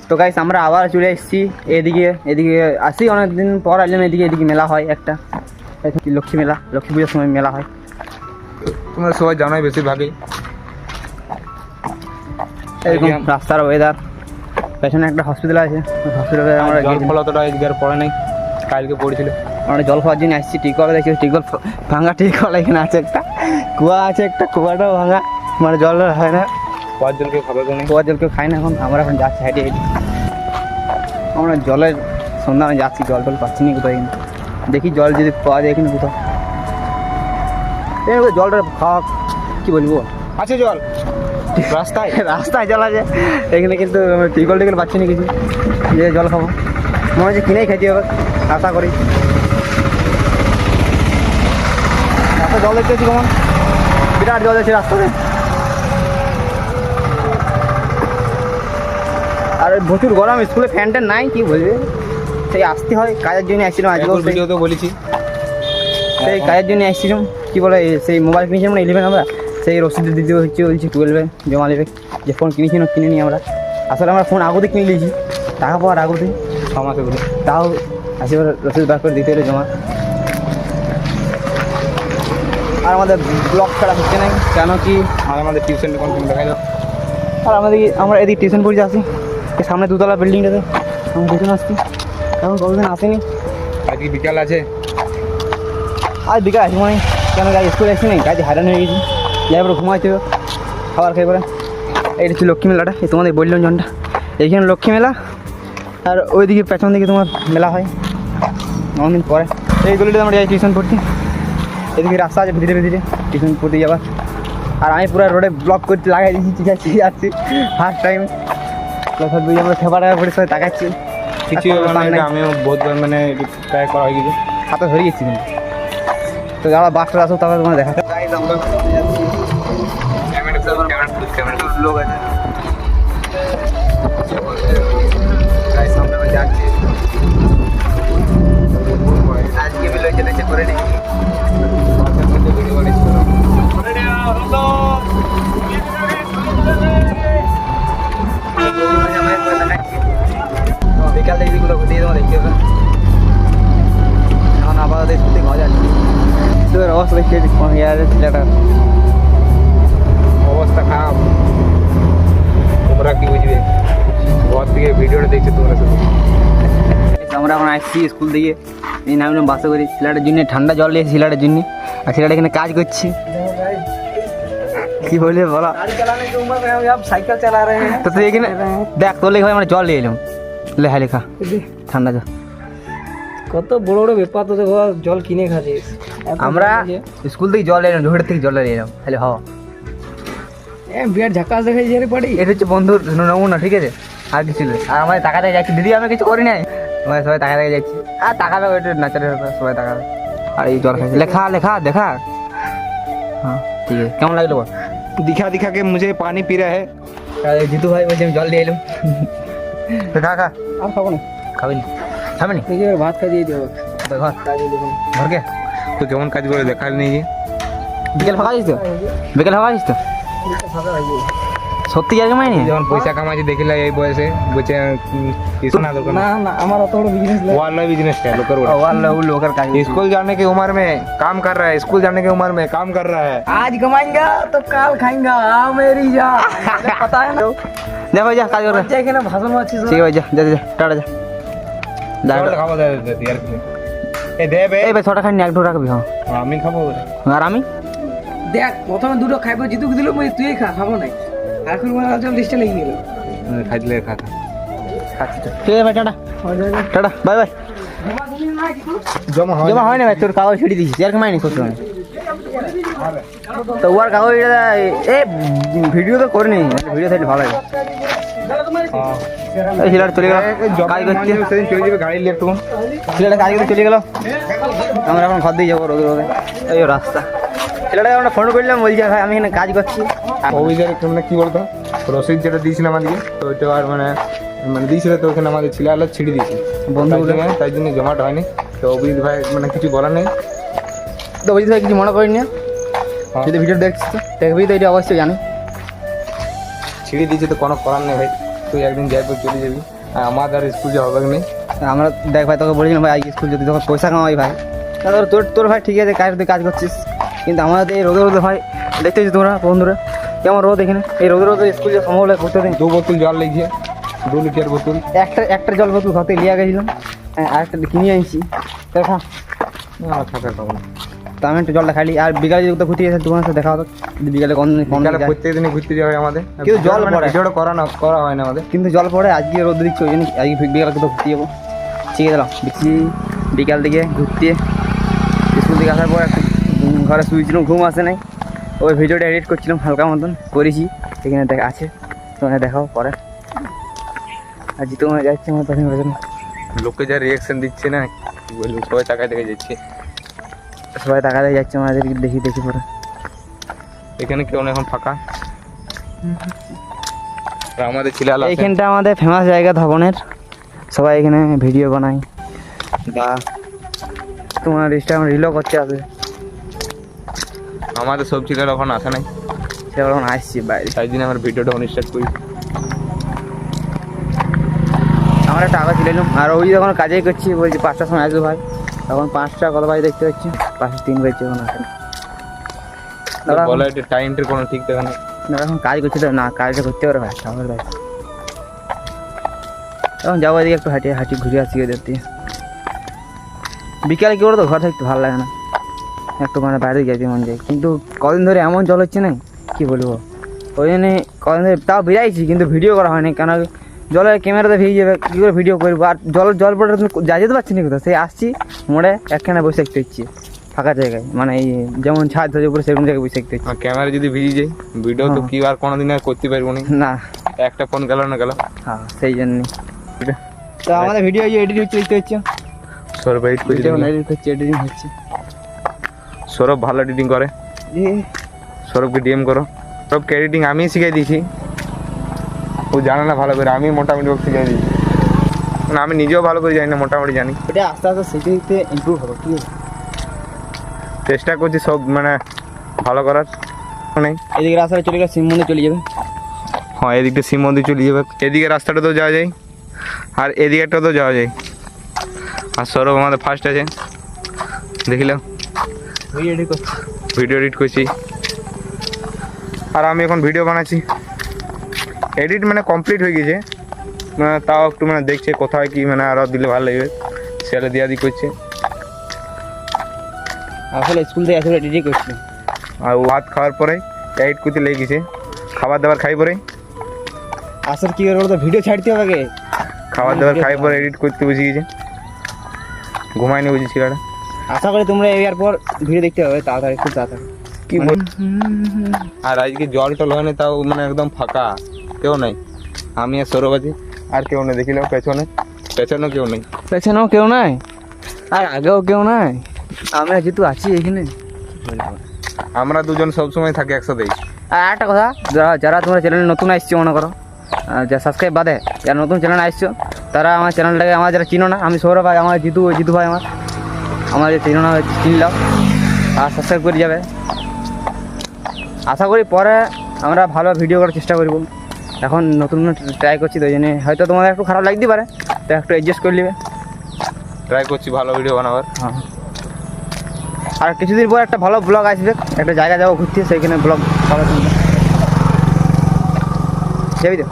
তো গাইস আমরা আবার চলে এসেছি এদিকে আসি অনেকদিন পর আসলাম এদিকে মেলা হয় একটা লক্ষ্মী মেলা, লক্ষ্মী পুজোর সময় মেলা হয়। তোমরা সবাই জানোই বেশিরভাগই। এরকম রাস্তার ওয়েদার, পেছনে একটা হসপিটাল আছে, হসপিটালে আমরা জল ফল অতটা এদিকে আর পড়ে নাই, কালকে পড়েছিল। আমরা জল খাওয়ার জন্য আসছি। টিকল দেখছি, টিকল ভাঙা টিকল এখানে আছে, একটা কুয়া আছে, একটা কুয়াটাও ভাঙা, মানে জল হয় না, কুয়ার জল কেউ খাবে কোনো, কুয়ার জল কেউ খায় না। আমরা এখন যাচ্ছি হাইটে হাইটে, আমরা জলের সন্ধানে যাচ্ছি, জল টল পাচ্ছি না কোথাও। কিন্তু দেখি জল যদি পাওয়া যায় এখানে কোথাও। জলটা খাওয়া কী বলবো, আছে জল রাস্তায়, রাস্তায় জল আছে এখানে, কিন্তু টিকল টিকল পাচ্ছি না কিছু যে জল খাবো। মনে হচ্ছে কিনেই খেতে হবে আশা করি। রাস্তা জল দেখতে পাচ্ছি কেমন, বিরাট জল আছে রাস্তাতে। আর প্রচুর গরম, স্কুলে ফ্যান ট্যান নাই, কি বলবে, সেই আসতে হয়। কাজের জন্য আসছিলাম আজকেও, ভিডিওতে বলেছি, সেই কাজের জন্য আসছিলাম। কী বলে, সেই মোবাইল কিনেছিলাম না 11 আমরা, সেই রসিদ দিতে হচ্ছে, বলছি 12 জমা নেবে, যে ফোন কিনেছিলাম কিনে নিই আমরা। আসলে আমরা ফোন আগতে কিনে নিয়েছি, টাকা পাওয়ার আগতে 6 মাসে বলে, তাও আসিবার রসিদ বার করে দিতে হলে জমা। আর আমাদের ব্লগ ছাড়া হচ্ছে না, কেন কি আর আমাদের টিউশনটা কোন দেখাই দাও। আর আমরা এদিকে টিউশন পড়ে আসি, সামনে দুতলা বিল্ডিংটাতে আমি টিউশন আসছি। এখন কতদিন আসেনি, আজকে বিকাল আছে, আজ বিকাল আসি মানে, কেন গাড়ি স্কুলে আসি নি, গাড়ি হারানো হয়ে গেছি, যাই পরে ঘুমাইতে হবে, খাবার খেয়ে পরে। এইটা হচ্ছে লক্ষ্মী মেলাটা, এই তোমাদের বললাম জনটা, এইখানে লক্ষ্মী মেলা। আর ওইদিকে পেছন দিকে তোমার মেলা হয় অনেকদিন পরে। এইগুলিতে আমরা যাই টিউশন পড়তে, এদিকে রাস্তা আছে ভিতরে ভিতরে টিউশন পড়তে যাবার। আর আমি পুরো রোডে ব্লক করতে লাগাই দিয়েছি, ঠিক আছে যাচ্ছি ফার্স্ট টাইম। আমরা খেপা টাকা করে সবাই তাকাচ্ছি, কিছু মানে আমিও বহুতবার মানে ট্রাই করা হয়ে গেছে, হাতে ধরে গেছি কিন্তু। তো যারা বাসটা আসো তারপরে তোমার দেখা লোক আছে। আজকে মিলে চলেছে করে নিই। বিকাল থেকে এগুলো ঘটিয়ে তোমার দেখতে হবে। এখন আপাতত সত্যি খাওয়া যাচ্ছে, তোর অবস্থা দেখতে ছেলেটার অবস্থা খারাপ। তোমরা কি বুঝবে, ঘর থেকে ভিডিওটা দেখছো তোমরা শুধু। আমরা এখন আসছি স্কুল থেকে, এই নামলাম বাসে করি। ছেলেটার জন্য ঠান্ডা জল নিয়েছি ছেলেটার জন্য, আর ছেলেটা এখানে কাজ করছি। কি বলবে বলো, সাইকেল চালা রে তো তুই এখানে দেখ, তোর লেখা আমরা জল নিয়ে এলাম, লেখা লেখা ঠান্ডা জল। কত বড় বড় ব্যাপার তো, জল কিনে খাচ্ছিস। আমরা স্কুল থেকে জল এলাম, ঝোড়ের থেকে জল নিয়ে এলাম, তাহলে হ বিরাট ঝাকাস দেখাই যে পড়ি। এটা হচ্ছে বন্ধুর নমুনা, ঠিক আছে, আর কিছু নেই। আর আমাদের টাকা দিয়ে যাচ্ছি, দিদি আমরা কিছু করি নাই, আমরা সবাই টাকা দিয়ে যাচ্ছি। আর টাকা দেবো, একটু নাচারের ব্যাপার, সবাই টাকা দেবে। আর এই জল খাচ্ছি, লেখা লেখা দেখা। হ্যাঁ ঠিক আছে, কেমন লাগলো বল? दिखा दिखा के मुझे पानी पी रहा है। জিতু ভাই বলছে আমি জল দিয়ে এলাম। খা খা, আর খাবো না, খাবি না, খাবি না, নিজে ভাত খাই দিয়ে দেবো ঘর ঘরকে তো কেমন কাজ করে দেখা নিয়ে বিকেল ফাঁকা আছিস তো, বিকেল ফাঁকা আছিস তো সত্যি জায়গা মাইনি। যখন পয়সা কামাচ্ছি দেখিলা এই বয়সে, বলছে কিছু না দরকার না না, আমার অত বড় বিজনেস वाला बिजनेस है लोकर लोकर का स्कूल जाने की उम्र में काम कर रहा है, स्कूल जाने की उम्र में काम कर रहा है। आज कमाएंगा तो काल खाएंगा, हाँ मेरी जा पता है ना। जा भाई जा, काज कर बच्चे के ना भाषण में अच्छी ठीक है भाई, जा जा जा टाटा जा चल खाबो दे यार ए दे बे এই ভাই ছটা খানি এক ঢো রাখবি। হ্যাঁ আমি খাবো আর আমি দেখ, প্রথমে দুটো খাইবো, জিতুক দিল তুই খা, খাবো নাই। এখন মনে হচ্ছে লিস্টে লেগে গেল। খাইলে খা খাচ্ছি তো, ঠিক আছে ভাই, টাটা টাটা বাই বাই। জমা জমা হয় না ভাই, তোর কাগজ ছিঁড়ে দিয়েছিস, আর কামাই নি করতে হবে তো ওর কাগজ এ ভিডিও তো করে নি, ভিডিও থাকলে ভালো লাগে। এই ছেলেটা চলে গেল কাজ করতে, সেদিন চলে যাবে গাড়ি নিয়ে একটু, ছেলেটা কাজ করতে চলে গেল। আমরা এখন ঘর দিয়ে যাবো রোদে রোদে, এই রাস্তা। ছেলেটাকে আমরা ফোন করলাম, বলছি ভাই আমি এখানে কাজ করছি। অভিযোগ মানে কি বলতো, রসিদ যেটা দিয়েছিল আমাদেরকে, তো ওইটা আর মানে দিয়েছিল, তো ওখানে আমাদের ছেলে আলাদা ছিঁড়ে দিয়েছে বন্ধুগুলো, তাই জন্য জমাটা হয়নি। তো অভিজিৎ ভাই মানে কিছু বলার নেই, তো অভিজিৎ ভাই কিছু মনে করিনি। যদি ভিডিও দেখছিস তো দেখবি, তো এটা অবশ্যই জানি। ছিঁড়ে দিয়েছে তো কোনো করার নেই ভাই, তুই একদিন যাই চলে যাবি। আর আমাদের স্কুল যে হবে না আমরা দেখ ভাই তোকে বলেছিলাম ভাই আজকে স্কুল যদি তোকে পয়সা কামাই ভাই তাহলে তোর তোর ভাই ঠিক আছে তুই কাজ করছিস, কিন্তু আমাদের এই রোদে রোদে ভাই দেখতে পাচ্ছি তোমরা বন্ধুরা কেমন রোদ এখানে, এই রোদে রোদে স্কুল যে সম্ভব হলে করতে দিন। 2 বোতল জল লেগেছে, 2 লিটার বোতল। একটা জল বোতল ঘরে লিয়ে গেছিলাম, আরেকটা কিনে আনছি দেখা থাকা খাবো না। তো আমি একটু জলটা খাইলি। আর বিকালে যদি কোথাও ঘুরতে গেছে তোমার সাথে দেখা হতো, বিকালে কোন বিকালে প্রত্যেকদিনই ঘুরতে যাওয়া হয় আমাদের, কিন্তু জল পড়ে। ভিডিওটা করা হয় না আমাদের, কিন্তু জল পড়ে। আজকে রোদ দিচ্ছে ওই জন্য আজকে বিকালে কোথাও ঘুরতে যাবো। ঠিক আছে দেখছি বিকাল দিকে ঘুরতে স্কুল থেকে আসার পর একটু ঘরে শুয়েছিলাম, ঘুম আসে নাই, ওই ভিডিওটা এডিট করছিলাম হালকা মতন করেছি, এখানে আছে তোমাকে দেখাও পরে। আর জিতু মনে যাচ্ছে আমার তখন বলছেন লোকে যা রিয়াকশন দিচ্ছে না কি বলবো, সবাই টাকা দেখে যাচ্ছে, সবাই টাকা দিয়ে যাচ্ছে আমাদের দেখি পরে। এখানে কেউ না এখন ফাঁকা। আর আমাদের ছেলেরা আছে। এইখানটা আমাদের ফেমাস জায়গা ধবনের, সবাই এখানে ভিডিও বানায় বা তোমার ইনস্টাগ্রাম রিলও করতে আসে। আমাদের সব ছেলেরা এখন আসে নাই, সেটা এখন আসছি বাইরে, তাই জন্য আমার ভিডিওটা স্টার্ট করি। আমরা টাকা ছিল আর ওই যখন কাজেই করছি বলছি 5টার সময় আসবো ভাই, তখন 5টা কত বাজে দেখতে পাচ্ছি 5:03 বাজছে এখন আসেন। বলো এটা টাইমটার কোনো ঠিক দেখা নেই, এখন কাজ করছি তো না, কাজটা করতে পারে ভাই আমার ভাই। এখন যাবো এদিকে একটু হাঁটি ঘুরে আসি ওদের দিয়ে। বিকালে কি করো তো ঘর থাকতে ভালো লাগে না, একটু মানে বাইরে যেতে মন যায়, কিন্তু কদিন ধরে এমন জল হচ্ছে না কি বলবো, ওই জন্যে কদিন ধরে তাও বেরাইছি কিন্তু ভিডিও করা হয়নি, কেন জলের ক্যামেরাতে ভিজে যাবে কী করে ভিডিও করবো। আর জল পড়ে যা যেতে পারছি না কোথাও, সেই আসছি মোড়ে একখানে বসে থাকতে হচ্ছে ফাঁকা জায়গায়, মানে এই যেমন ছাদ ধরে উপরে সেরকম জায়গায় বসে থাকতে হচ্ছে। ক্যামেরা যদি ভিজে যায় ভিডিও তো কি আর কোনোদিন আর করতে পারবো না, না একটা ফোন গেল না গেল। হ্যাঁ সেই জন্যই তো আমাদের ভিডিও এডিট হচ্ছে দেখতে হচ্ছে, সৌরভ এডিট করছে, এডিটিং হচ্ছে। সৌরভ ভালো এডিটিং করে, সৌরভকে ডিএম করো। সৌরভকে এডিটিং আমি শিখাই দিয়েছি, ও জানে না ভালো করে, আমি মোটামুটি ওকে শিখাই দিয়েছি, মানে আমি নিজেও ভালো করে জানি না, মোটামুটি জানি। এটা আস্তে আস্তে শিখতে শিখতে ইমপ্রুভ হবে, ঠিক আছে। চেষ্টা করছি সব মানে ভালো করার। নেই এদিকে রাস্তাটা চলে গেলে শিব মন্দির চলে যাবে। হ্যাঁ এদিকটা শিব মন্দির চলে যাবে, এদিকে রাস্তাটাতেও যাওয়া যায় আর এদিকেটাতেও যাওয়া যায়। আর সৌরভ আমাদের ফার্স্ট আছে, দেখিলাম ভিডিও এডিট করছি, আর আমি এখন ভিডিও বানাচ্ছি। এডিট মানে কমপ্লিট হয়ে গেছে, মানে তাও একটু মানে দেখছে কোথায় কি মানে আরও দিলে ভালো লাগবে, সেটা দিয়া দি করছে। আসলে স্কুল থেকে আসলে এডিটিং করছি, আর ভাত খাওয়ার পরে এডিট করতে লেগে গেছে, খাবার দাবার খাই পরে। আসলে কী করে তো ভিডিও ছাড়তে হবে আগে, খাবার দাবার খাই পরে এডিট করতে বসে গেছে, ঘুমায়নি বুঝি ছেলেটা। আশা করি তোমরা এরপর ভিডিও দেখতে হবে তাড়াতাড়ি, খুব তাড়াতাড়ি। কি বল, আর আজকে জল টল হয় না, তাও মানে একদম ফাঁকা, কেউ নেই, আমি আর সৌরভ আছি, আর কেউ নেই। দেখিল পেছনেও কেউ নেই, পেছনেও কেউ নাই আর আগেও কেউ নাই, আমরা যেহেতু আছি এখানে। আমরা দুজন সবসময় থাকি একসাথেই। আর একটা কথা, যারা তোমার চ্যানেলে নতুন আসছো মনে করো, যা সাবস্ক্রাইব বাদে যারা নতুন চ্যানেলে আসছো, তারা আমার চ্যানেলটাকে আমার যারা চিনো না, আমি সৌরভ ভাই, আমার জিতু ভাই, আমার যে চিনো না চিনলাম, আর সাবস্ক্রাইব করে যাবে। আশা করি পরে আমরা ভালো ভিডিও করার চেষ্টা করব, এখন নতুন ট্রাই করছি, তো ওই জন্য হয়তো তোমাদের একটু খারাপ লাগতে পারে, তো একটু অ্যাডজাস্ট করে নেবে। ট্রাই করছি ভালো ভিডিও বানাবার। হ্যাঁ, আর কিছুদিন পর একটা ভালো ব্লগ আসবে, একটা জায়গা যাবো ঘুরতে, সেইখানে ব্লগ ভালো শুনবে, যাবি তো।